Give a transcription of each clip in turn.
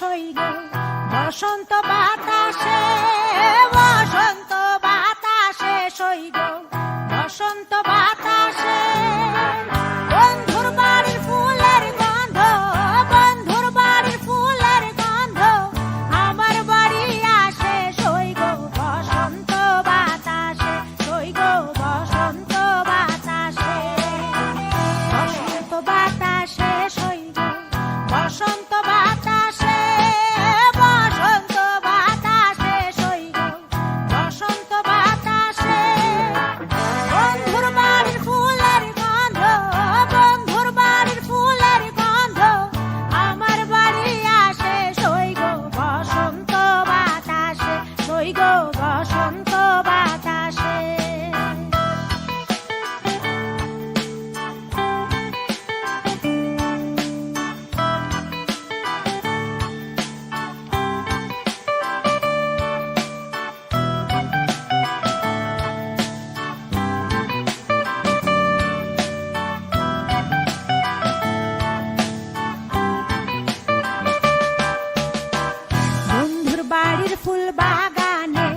হই গো বসন্ত বাতাসে, বসন্ত বাতাসে সই গো বসন্ত বাতাসে। বন্ধুর বাড়ির ফুলের গন্ধ, বন্ধুর বাড়ির ফুলের গন্ধ আমার বাড়ি আসে সই গো বসন্ত বাতাসে, সই গো বসন্ত বাতাসে। বসন্ত বাতাসে সই গো বসন্ত বাতাসে, বসন্ত বাতাসে সই গো বসন্ত বাতাসে। বন্ধুর বাড়ির ফুলের গন্ধ, বন্ধুর বাড়ির ফুলের গন্ধ আমার বাড়ি আসে সই গো বসন্ত বাতাসে, সই গো বসন্ত বাতাসে। বন্ধুর বাড়ির ফুল বাগানে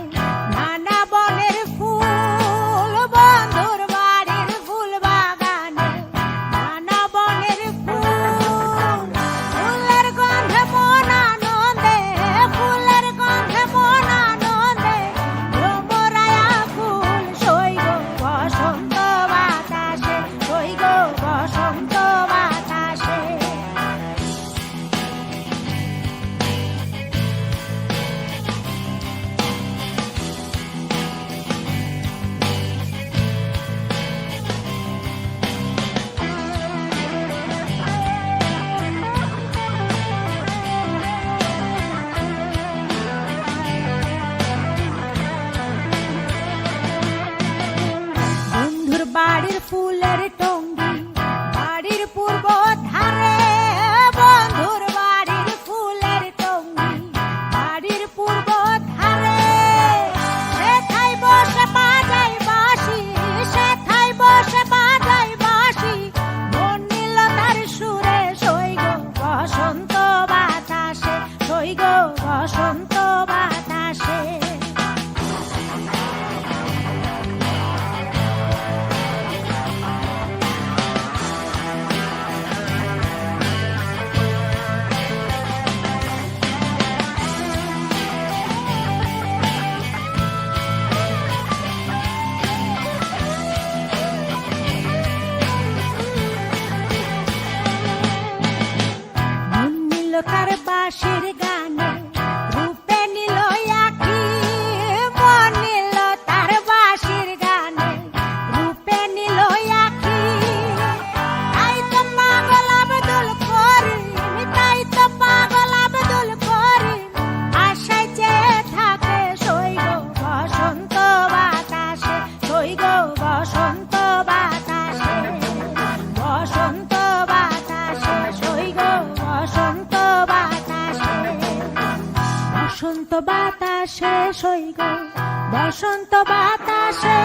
নানা বনের ফুল, বন্ধুর বাড়ির ফুল বাগানে নানা বনের ফুল। ফুলের গন্ধে মন আনন্দে, ফুলের গন্ধে মন আনন্দে ভ্রমরায়া ফুল সই গো বসন্ত বাতাসে, সই গো বসন্ত বাতাসে। বন্ধুর বাড়ির ফুলের টঙ্গি বাড়ির পূর্ব ধারে, বন্ধুর বাড়ির ফুলের টঙ্গি বাড়ির পূর্ব ধারে। সেথায় বসে বাজাই বাঁশি, সেথায় বসে বাজাই বাঁশি মন নিল তার সুরে সই গো বসন্ত বাতাসে, সই গো বসন্ত বাতাসে। মন নিল তার বাঁশির গানে, রূপে নিল আঁখি। মন নিল তার বাঁশির গানে, রূপে নিল আঁখি। তাই তো পাগল আব্দুল করিম, তাই তো পাগল আব্দুল করিম আশায় চেয়ে থাকে সই গো বসন্ত বাতাসে, সই গো বসন্ত বাতাসে। বসন্ত বাতাসে সই গো বসন্ত বাতাসে। বসন্ত বাতাসে সই গো বসন্ত বাতাসে।